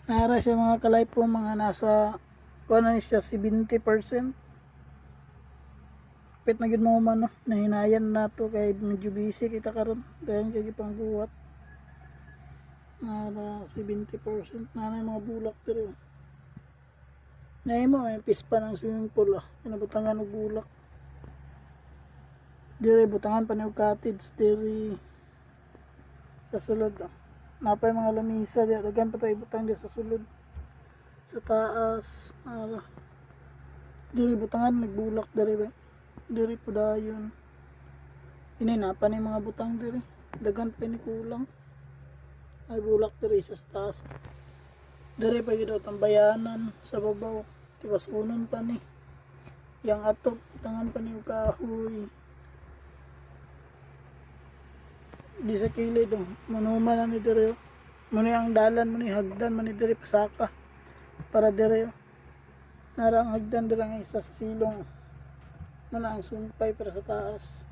Nara siya mga kalay po, mga nasa kuha na siya 70%. Pit na gid mo man no, nahinayan na to kay medyo busy kita karon dahil kay pang buhat. Nara 70% na na mga bulak diri. Nay mo may pispa ng swimming pool pinabutangan og bulak. Diri butangan pa ni cottage diri sa sulod napay mga lamisa diri dagan pa tayo butang diri sa sulod sa taas. Diri butangan nagbulak diri ba diri po dayon ini napa ni mga butang diri dagan pa ni kulang ay bulak diri sa taas diri pa gid tambayanan sa babaw tiwas unon pa ni yang atop butangan pa ni og kahoy di sa kilid manuman na ni diri muna ang dalan mo ni hagdan man ni diri pasaka para diri narang hagdan diri ang isa sa silong muna ang sumpay para sa taas.